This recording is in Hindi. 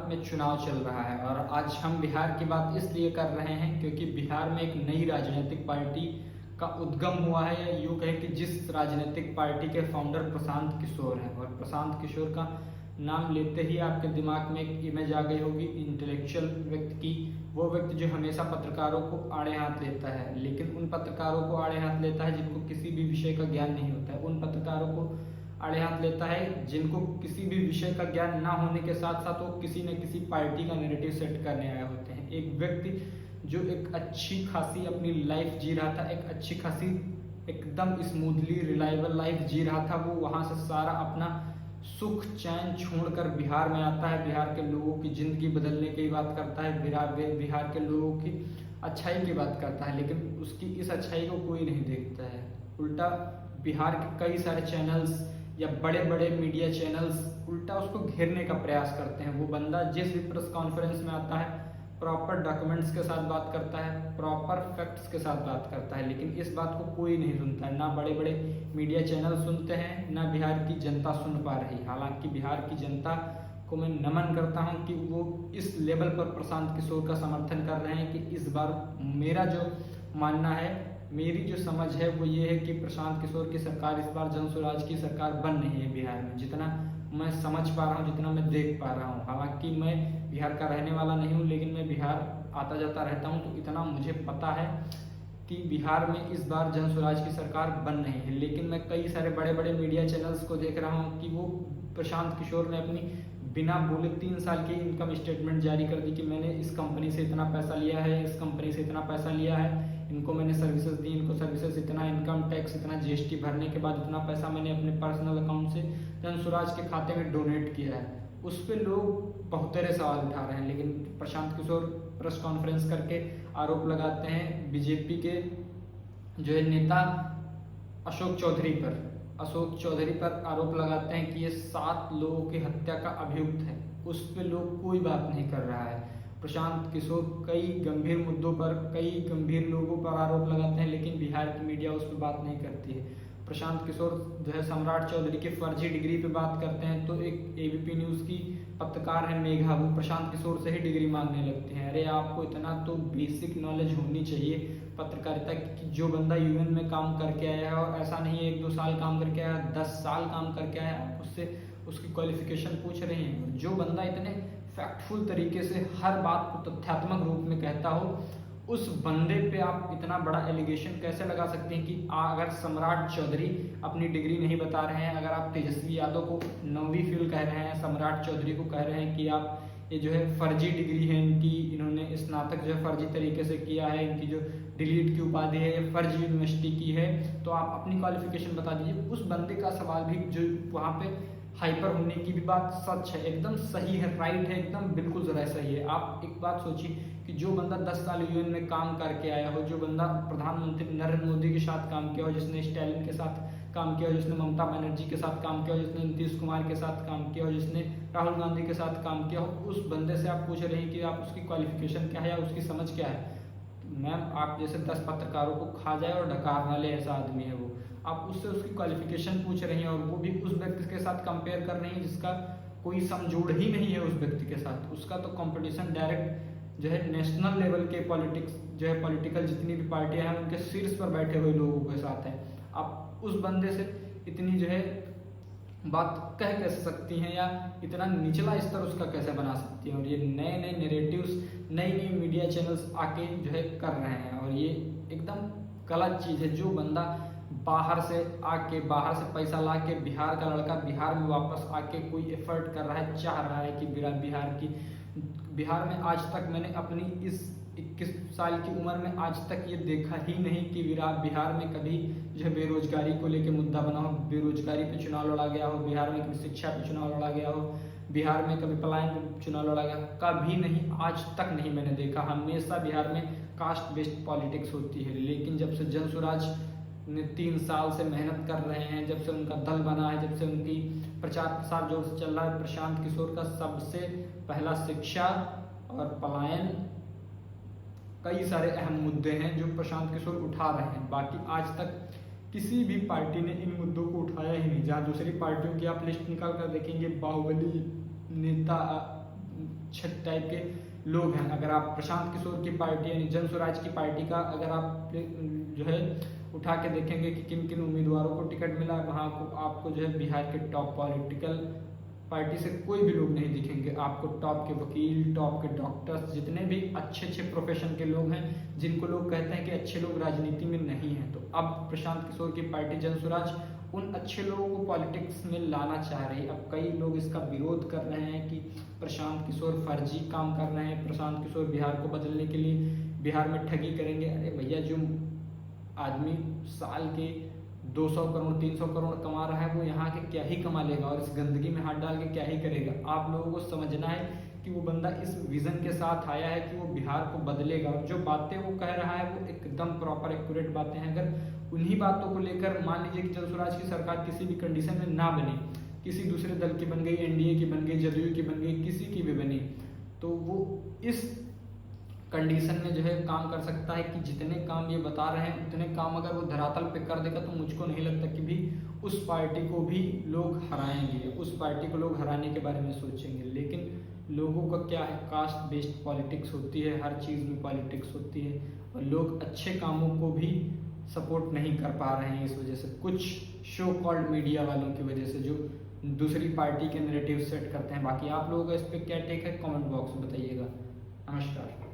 में चुनाव चल रहा है और आज हम बिहार की बात इसलिए कर रहे हैं क्योंकि बिहार में एक नई राजनीतिक पार्टी का उद्गम हुआ है, या यूँ कहें कि जिस राजनीतिक पार्टी के फाउंडर प्रशांत किशोर हैं। और प्रशांत किशोर का नाम लेते ही आपके दिमाग में एक इमेज आ गई होगी इंटेलेक्चुअल व्यक्ति की, वो व्यक्ति जो हमेशा पत्रकारों को आड़े हाथ लेता है, लेकिन उन पत्रकारों को आड़े हाथ लेता है जिनको किसी भी विषय का ज्ञान नहीं होता है, उन पत्रकारों को आड़े हाथ लेता है जिनको किसी भी विषय का ज्ञान ना होने के साथ साथ वो किसी न किसी पार्टी का नैरेटिव सेट करने आए होते हैं। एक व्यक्ति जो एक अच्छी खासी अपनी लाइफ जी रहा था, एक अच्छी खासी एकदम स्मूथली रिलायबल लाइफ जी रहा था, वो वहाँ से सारा अपना सुख चैन छोड़कर बिहार में आता है, बिहार के लोगों की ज़िंदगी बदलने की बात करता है, बिहार के लोगों की अच्छाई की बात करता है, लेकिन उसकी इस अच्छाई को कोई नहीं देखता है। उल्टा बिहार के कई सारे चैनल्स या बड़े बड़े मीडिया चैनल्स उल्टा उसको घेरने का प्रयास करते हैं। वो बंदा जिस भी प्रेस कॉन्फ्रेंस में आता है प्रॉपर डॉक्यूमेंट्स के साथ बात करता है, प्रॉपर फैक्ट्स के साथ बात करता है, लेकिन इस बात को कोई नहीं सुनता है। ना बड़े बड़े मीडिया चैनल सुनते हैं, ना बिहार की जनता सुन पा रही। हालांकि बिहार की जनता को मैं नमन करता हूं कि वो इस लेवल पर प्रशांत किशोर का समर्थन कर रहे हैं कि इस बार मेरा जो मानना है, मेरी जो समझ है वो ये है कि प्रशांत किशोर की सरकार इस बार जनसुराज की सरकार बन रही है बिहार में। जितना मैं समझ पा रहा हूँ, जितना मैं देख पा रहा हूँ, हालांकि मैं बिहार का रहने वाला नहीं हूँ, लेकिन मैं बिहार आता जाता रहता हूँ, तो इतना मुझे पता है कि बिहार में इस बार जनसुराज की सरकार बन रही है। लेकिन मैं कई सारे बड़े बड़े मीडिया चैनल्स को देख रहा हूँ कि वो प्रशांत किशोर ने अपनी बिना बोले 3 साल की इनकम स्टेटमेंट जारी कर दी कि मैंने इस कंपनी से इतना पैसा लिया है, इस कंपनी से इतना पैसा लिया है, इनको मैंने सर्विसेज दी, इनको सर्विसेज इतना, इनकम टैक्स इतना, जीएसटी भरने के बाद इतना पैसा मैंने अपने पर्सनल अकाउंट से जनसुराज के खाते में डोनेट किया है। उस पर लोग बहुत सारे सवाल उठा रहे हैं, लेकिन प्रशांत किशोर प्रेस कॉन्फ्रेंस करके आरोप लगाते हैं बीजेपी के जो है नेता अशोक चौधरी पर आरोप लगाते हैं कि ये 7 लोगों की हत्या का अभियुक्त है। उस पर लोग कोई बात नहीं कर रहा है। प्रशांत किशोर कई गंभीर मुद्दों पर कई गंभीर लोगों पर आरोप लगाते हैं, लेकिन बिहार की मीडिया उस पर बात नहीं करती है। प्रशांत किशोर जो है सम्राट चौधरी की फर्जी डिग्री पे बात करते हैं, तो एक एबीपी न्यूज़ की पत्रकार है मेघा, वो प्रशांत किशोर से ही डिग्री मांगने लगती हैं। अरे आपको इतना तो बेसिक नॉलेज होनी चाहिए पत्रकारिता की। जो बंदा यूएन में काम करके आया है, और ऐसा नहीं है 1-2 साल काम करके आया, 10 साल काम करके आया, आप उससे उसकी क्वालिफिकेशन पूछ रहे हैं। जो बंदा इतने फैक्टफुल तरीके से हर बात को तथ्यात्मक रूप में कहता हो, उस बंदे पे आप इतना बड़ा एलिगेशन कैसे लगा सकते हैं कि अगर सम्राट चौधरी अपनी डिग्री नहीं बता रहे हैं, अगर आप तेजस्वी यादव को 9वीं फेल कह रहे हैं, सम्राट चौधरी को कह रहे हैं कि आप ये जो है फर्जी डिग्री है इनकी, इन्होंने स्नातक जो है फर्जी तरीके से किया है, इनकी जो डिलीट की उपाधि है ये फर्जी यूनिवर्सिटी की है, तो आप अपनी क्वालिफिकेशन बता दीजिए। उस बंदे का सवाल भी जो वहाँ पे हाइपर होने की भी बात सच है, एकदम सही है, राइट है, एकदम बिल्कुल ज़रा सही है। आप एक बात सोचिए कि जो बंदा 10 साल यूएन में काम करके आया हो, जो बंदा प्रधानमंत्री नरेंद्र मोदी के साथ काम किया हो, जिसने स्टालिन के साथ काम किया हो, जिसने ममता बनर्जी के साथ काम किया हो, जिसने नीतीश कुमार के साथ काम किया हो, जिसने राहुल गांधी के साथ काम किया हो, उस बंदे से आप पूछ रहे हैं कि आप उसकी क्वालिफिकेशन क्या है या उसकी समझ क्या है। मैम आप जैसे 10 पत्रकारों को खा जाए और डकार ना ले, ऐसा आदमी है वो। आप उससे उसकी क्वालिफिकेशन पूछ रही हैं, और वो भी उस व्यक्ति के साथ कंपेयर कर रही हैं जिसका कोई समझोड़ ही नहीं है उस व्यक्ति के साथ। उसका तो कंपटीशन डायरेक्ट जो है नेशनल लेवल के पॉलिटिक्स जो है पॉलिटिकल जितनी भी पार्टियां हैं उनके शीर्ष पर बैठे हुए लोगों के साथ है। आप उस बंदे से इतनी जो है बात कह कैसे सकती हैं, या इतना निचला स्तर उसका कैसे बना सकती हैं। और ये नए नए नैरेटिव्स नई नई मीडिया चैनल्स आके जो है कर रहे हैं, और ये एकदम गलत चीज़ है। जो बंदा बाहर से पैसा ला के बिहार का लड़का बिहार में वापस आके कोई एफर्ट कर रहा है, चाह रहा है कि बिहार में आज तक मैंने अपनी इस 21 साल की उम्र में आज तक ये देखा ही नहीं कि बिहार में कभी जो है बेरोजगारी को लेकर मुद्दा बना हो, बेरोजगारी पे चुनाव लड़ा गया हो, बिहार में कभी शिक्षा पे चुनाव लड़ा गया हो, बिहार में कभी पलायन पे चुनाव लड़ा गया, कभी नहीं, आज तक नहीं मैंने देखा। हमेशा बिहार में कास्ट बेस्ड पॉलिटिक्स होती है। लेकिन जब से जनसुराज ने 3 साल से मेहनत कर रहे हैं, जब से उनका दल बना है, जब से उनकी प्रचार प्रसार जोर से चल रहा है, प्रशांत किशोर का सबसे पहला शिक्षा और पलायन, कई सारे अहम मुद्दे हैं जो प्रशांत किशोर उठा रहे हैं। बाकी आज तक किसी भी पार्टी ने इन मुद्दों को उठाया ही नहीं। जहाँ दूसरी पार्टियों की आप लिस्ट निकाल कर देखेंगे, बाहुबली नेता अच्छे टाइप के लोग हैं। अगर आप प्रशांत किशोर की पार्टी यानी जन स्वराज की पार्टी का अगर आप जो है उठा के देखेंगे कि किन किन उम्मीदवारों को टिकट मिला है, वहाँ को आपको जो है बिहार के टॉप पॉलिटिकल पार्टी से कोई भी लोग नहीं दिखेंगे। आपको टॉप के वकील, टॉप के डॉक्टर्स, जितने भी अच्छे अच्छे प्रोफेशन के लोग हैं, जिनको लोग कहते हैं कि अच्छे लोग राजनीति में नहीं हैं, तो अब प्रशांत किशोर की पार्टी जन स्वराज उन अच्छे लोगों को पॉलिटिक्स में लाना चाह रही है। अब कई लोग इसका विरोध कर रहे हैं कि प्रशांत किशोर फर्जी काम कर रहे हैं, प्रशांत किशोर बिहार को बदलने के लिए बिहार में ठगी करेंगे। अरे भैया, जो आदमी साल के 200 करोड़ 300 करोड़ कमा रहा है, वो यहाँ के क्या ही कमा लेगा और इस गंदगी में हाथ डाल के क्या ही करेगा। आप लोगों को समझना है कि वो बंदा इस विजन के साथ आया है कि वो बिहार को बदलेगा, और जो बातें वो कह रहा है वो एकदम प्रॉपर एक्यूरेट बातें हैं। अगर उन्हीं बातों को लेकर मान लीजिए कि जन स्वराज की सरकार किसी भी कंडीशन में ना बने, किसी दूसरे दल की बन गई, एनडीए की बन गई, जदयू की बन गई, किसी की भी बनी, तो वो इस कंडीशन में जो है काम कर सकता है कि जितने काम ये बता रहे हैं उतने काम अगर वो धरातल पे कर देगा, तो मुझको नहीं लगता कि भी उस पार्टी को भी लोग हराएंगे, उस पार्टी को लोग हराने के बारे में सोचेंगे। लेकिन लोगों का क्या है, कास्ट बेस्ड पॉलिटिक्स होती है, हर चीज़ में पॉलिटिक्स होती है, और लोग अच्छे कामों को भी सपोर्ट नहीं कर पा रहे हैं इस वजह से, कुछ शो कॉल्ड मीडिया वालों की वजह से, जो दूसरी पार्टी के नैरेटिव सेट करते हैं। बाकी आप लोगों का इस पर क्या टेक है, कमेंट बॉक्स में बताइएगा। नमस्कार।